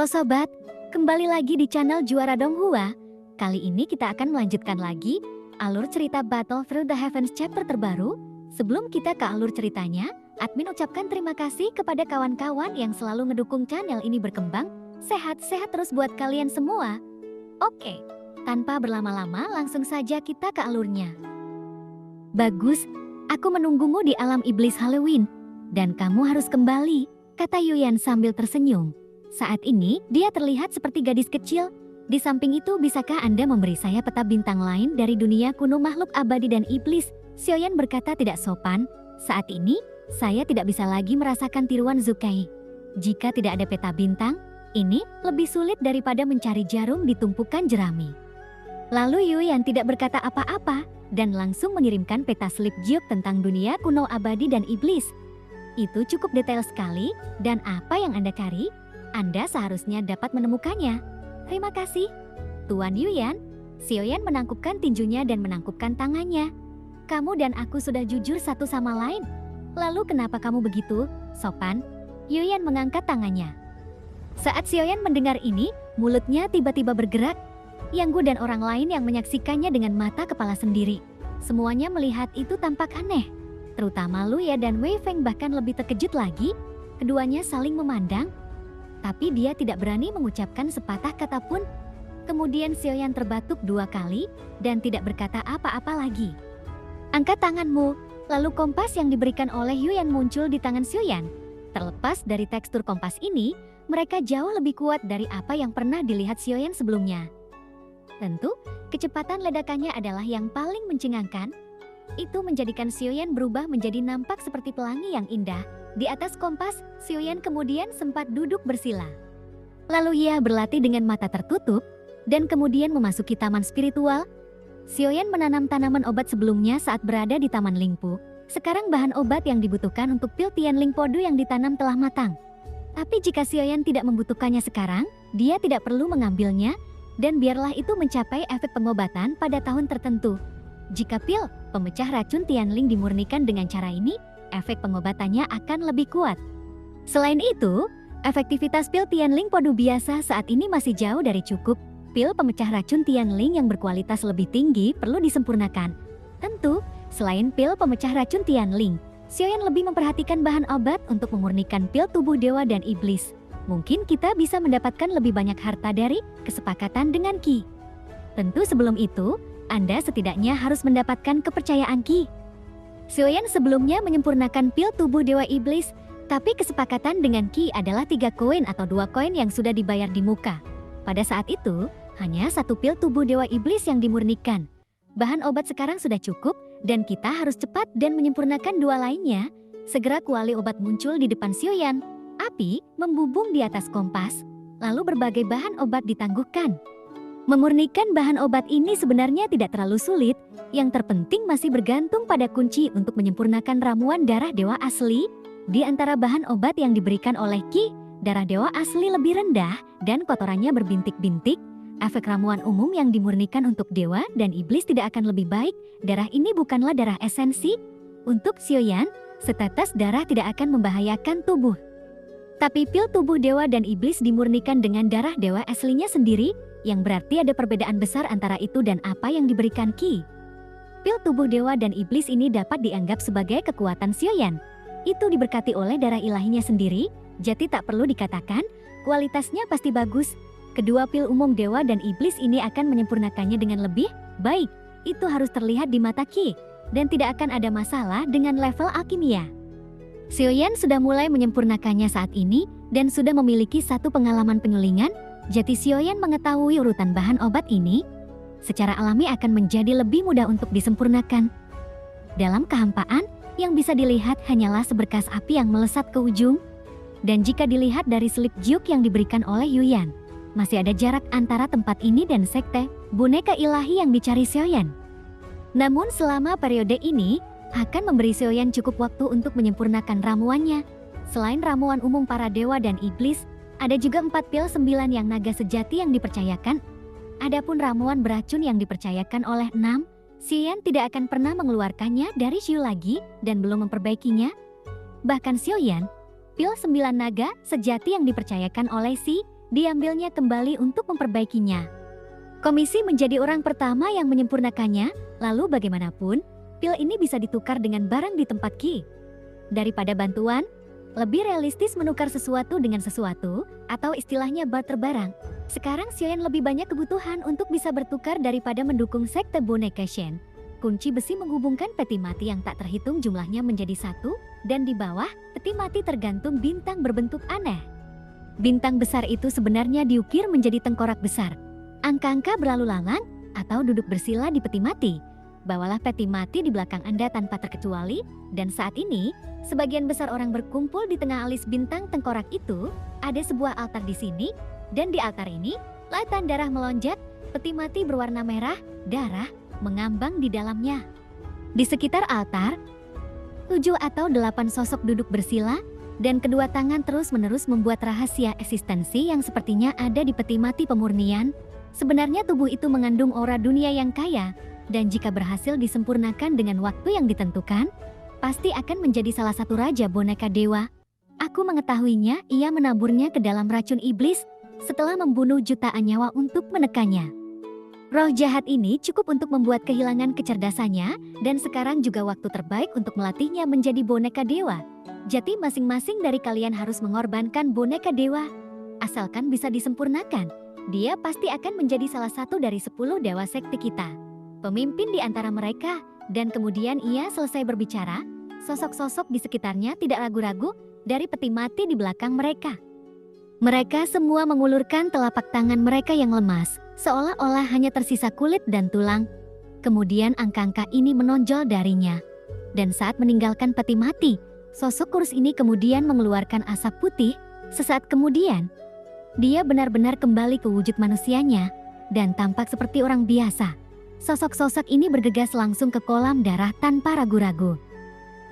Halo sobat, kembali lagi di channel Juara Donghua. Kali ini kita akan melanjutkan lagi alur cerita Battle Through the Heavens chapter terbaru. Sebelum kita ke alur ceritanya, admin ucapkan terima kasih kepada kawan-kawan yang selalu ngedukung channel ini berkembang. Sehat-sehat terus buat kalian semua. Oke, tanpa berlama-lama langsung saja kita ke alurnya. Bagus, aku menunggumu di alam iblis Halloween. Dan kamu harus kembali, kata Yuyan sambil tersenyum. Saat ini, dia terlihat seperti gadis kecil. Di samping itu, bisakah Anda memberi saya peta bintang lain dari dunia kuno makhluk abadi dan iblis? Xiaoyan berkata tidak sopan. Saat ini, saya tidak bisa lagi merasakan tiruan Zukai. Jika tidak ada peta bintang, ini lebih sulit daripada mencari jarum di tumpukan jerami. Lalu Yuyan tidak berkata apa-apa dan langsung mengirimkan peta slip Jiuk tentang dunia kuno abadi dan iblis. Itu cukup detail sekali, dan apa yang Anda cari, Anda seharusnya dapat menemukannya. Terima kasih, Tuan Yuyan. Xiaoyan menangkupkan tinjunya dan menangkupkan tangannya. Kamu dan aku sudah jujur satu sama lain. Lalu kenapa kamu begitu sopan? Yuyan mengangkat tangannya. Saat Xiaoyan mendengar ini, mulutnya tiba-tiba bergerak. Yang Gu dan orang lain yang menyaksikannya dengan mata kepala sendiri. Semuanya melihat itu tampak aneh. Terutama Luya dan Wei Feng bahkan lebih terkejut lagi. Keduanya saling memandang. Tapi dia tidak berani mengucapkan sepatah kata pun. Kemudian Xiaoyan terbatuk 2 kali dan tidak berkata apa-apa lagi. Angkat tanganmu, lalu kompas yang diberikan oleh Yuyan muncul di tangan Xiaoyan. Terlepas dari tekstur kompas ini, mereka jauh lebih kuat dari apa yang pernah dilihat Xiaoyan sebelumnya. Tentu, kecepatan ledakannya adalah yang paling mencengangkan. Itu menjadikan Xiaoyan berubah menjadi nampak seperti pelangi yang indah. Di atas kompas, Xiaoyan kemudian sempat duduk bersila. Lalu ia berlatih dengan mata tertutup, dan kemudian memasuki taman spiritual. Xiaoyan menanam tanaman obat sebelumnya saat berada di Taman Lingpu. Sekarang bahan obat yang dibutuhkan untuk pil Tianling Podu yang ditanam telah matang. Tapi jika Xiaoyan tidak membutuhkannya sekarang, dia tidak perlu mengambilnya, dan biarlah itu mencapai efek pengobatan pada tahun tertentu. Jika pil pemecah racun Tianling dimurnikan dengan cara ini, efek pengobatannya akan lebih kuat. Selain itu, efektivitas pil Tianling Podu biasa saat ini masih jauh dari cukup. Pil pemecah racun Tianling yang berkualitas lebih tinggi perlu disempurnakan. Tentu, selain pil pemecah racun Tianling, Xiaoyan lebih memperhatikan bahan obat untuk memurnikan pil tubuh dewa dan iblis. Mungkin kita bisa mendapatkan lebih banyak harta dari kesepakatan dengan Qi. Tentu sebelum itu, Anda setidaknya harus mendapatkan kepercayaan Qi. Xiaoyan sebelumnya menyempurnakan pil tubuh dewa iblis, tapi kesepakatan dengan Qi adalah 3 koin atau 2 koin yang sudah dibayar di muka. Pada saat itu, hanya 1 pil tubuh dewa iblis yang dimurnikan. Bahan obat sekarang sudah cukup, dan kita harus cepat dan menyempurnakan 2 lainnya. Segera kuali obat muncul di depan Xiaoyan. Api membubung di atas kompas, lalu berbagai bahan obat ditangguhkan. Memurnikan bahan obat ini sebenarnya tidak terlalu sulit. Yang terpenting masih bergantung pada kunci untuk menyempurnakan ramuan darah dewa asli. Di antara bahan obat yang diberikan oleh Qi, darah dewa asli lebih rendah dan kotorannya berbintik-bintik. Efek ramuan umum yang dimurnikan untuk dewa dan iblis tidak akan lebih baik. Darah ini bukanlah darah esensi. Untuk Xiaoyan, setetes darah tidak akan membahayakan tubuh. Tapi pil tubuh dewa dan iblis dimurnikan dengan darah dewa aslinya sendiri, yang berarti ada perbedaan besar antara itu dan apa yang diberikan Qi. Pil tubuh dewa dan iblis ini dapat dianggap sebagai kekuatan Xiaoyan. Itu diberkati oleh darah ilahinya sendiri, jadi tak perlu dikatakan, kualitasnya pasti bagus. Kedua pil umum dewa dan iblis ini akan menyempurnakannya dengan lebih baik. Itu harus terlihat di mata Qi, dan tidak akan ada masalah dengan level alkimia. Xiaoyan sudah mulai menyempurnakannya saat ini, dan sudah memiliki 1 pengalaman penyulingan. Jadi Xiaoyan mengetahui urutan bahan obat ini secara alami akan menjadi lebih mudah untuk disempurnakan. Dalam kehampaan, yang bisa dilihat hanyalah seberkas api yang melesat ke ujung. Dan jika dilihat dari slip Jiuk yang diberikan oleh Yuyan, masih ada jarak antara tempat ini dan sekte boneka ilahi yang dicari Xiaoyan. Namun selama periode ini, akan memberi Xiaoyan cukup waktu untuk menyempurnakan ramuannya. Selain ramuan umum para dewa dan iblis, ada juga 4 pil 9 yang naga sejati yang dipercayakan. Adapun ramuan beracun yang dipercayakan oleh 6, Xiaoyan tidak akan pernah mengeluarkannya dari Xiu lagi dan belum memperbaikinya. Bahkan Xiaoyan, pil 9 naga sejati yang dipercayakan oleh Si diambilnya kembali untuk memperbaikinya. Komisi menjadi orang pertama yang menyempurnakannya, lalu bagaimanapun, pil ini bisa ditukar dengan barang di tempat Ki. Daripada bantuan, lebih realistis menukar sesuatu dengan sesuatu, atau istilahnya barter barang. Sekarang Xiaoyan lebih banyak kebutuhan untuk bisa bertukar daripada mendukung sekte boneka Shen. Kunci besi menghubungkan peti mati yang tak terhitung jumlahnya menjadi satu, dan di bawah, peti mati tergantung bintang berbentuk aneh. Bintang besar itu sebenarnya diukir menjadi tengkorak besar. Angka-angka berlalu lalang, atau duduk bersila di peti mati. Bawalah peti mati di belakang Anda tanpa terkecuali, dan saat ini, sebagian besar orang berkumpul di tengah alis bintang tengkorak itu. Ada sebuah altar di sini, dan di altar ini, lautan darah melonjak, peti mati berwarna merah, darah mengambang di dalamnya. Di sekitar altar, 7 atau 8 sosok duduk bersila, dan kedua tangan terus-menerus membuat rahasia eksistensi yang sepertinya ada di peti mati pemurnian. Sebenarnya tubuh itu mengandung aura dunia yang kaya, dan jika berhasil disempurnakan dengan waktu yang ditentukan, pasti akan menjadi salah satu raja boneka dewa. Aku mengetahuinya, ia menaburnya ke dalam racun iblis setelah membunuh jutaan nyawa untuk menekannya. Roh jahat ini cukup untuk membuat kehilangan kecerdasannya, dan sekarang juga waktu terbaik untuk melatihnya menjadi boneka dewa. Jadi masing-masing dari kalian harus mengorbankan boneka dewa. Asalkan bisa disempurnakan, dia pasti akan menjadi salah satu dari 10 dewa sekte kita. Pemimpin di antara mereka, dan kemudian ia selesai berbicara, sosok-sosok di sekitarnya tidak ragu-ragu dari peti mati di belakang mereka. Mereka semua mengulurkan telapak tangan mereka yang lemas, seolah-olah hanya tersisa kulit dan tulang. Kemudian angka-angka ini menonjol darinya. Dan saat meninggalkan peti mati, sosok kurus ini kemudian mengeluarkan asap putih. Sesaat kemudian, dia benar-benar kembali ke wujud manusianya, dan tampak seperti orang biasa. Sosok-sosok ini bergegas langsung ke kolam darah tanpa ragu-ragu.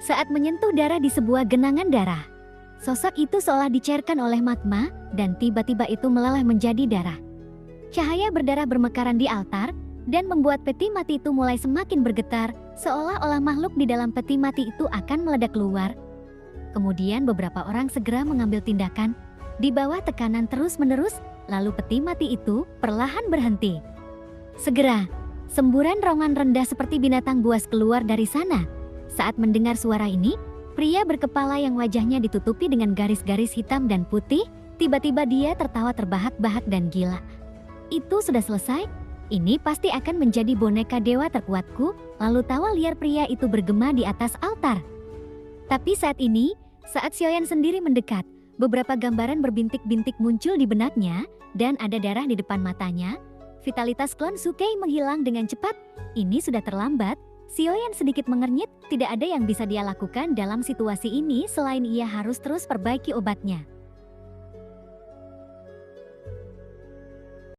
Saat menyentuh darah di sebuah genangan darah, sosok itu seolah dicairkan oleh magma, dan tiba-tiba itu meleleh menjadi darah. Cahaya berdarah bermekaran di altar, dan membuat peti mati itu mulai semakin bergetar, seolah-olah makhluk di dalam peti mati itu akan meledak keluar. Kemudian beberapa orang segera mengambil tindakan. Di bawah tekanan terus-menerus, lalu peti mati itu perlahan berhenti. Segera, semburan rongan rendah seperti binatang buas keluar dari sana. Saat mendengar suara ini, pria berkepala yang wajahnya ditutupi dengan garis-garis hitam dan putih, tiba-tiba dia tertawa terbahak-bahak dan gila. Itu sudah selesai? Ini pasti akan menjadi boneka dewa terkuatku, lalu tawa liar pria itu bergema di atas altar. Tapi saat ini, saat Xiaoyan sendiri mendekat, beberapa gambaran berbintik-bintik muncul di benaknya, dan ada darah di depan matanya. Vitalitas klan Sukei menghilang dengan cepat. Ini sudah terlambat. Xiaoyan sedikit mengernyit, tidak ada yang bisa dia lakukan dalam situasi ini selain ia harus terus perbaiki obatnya.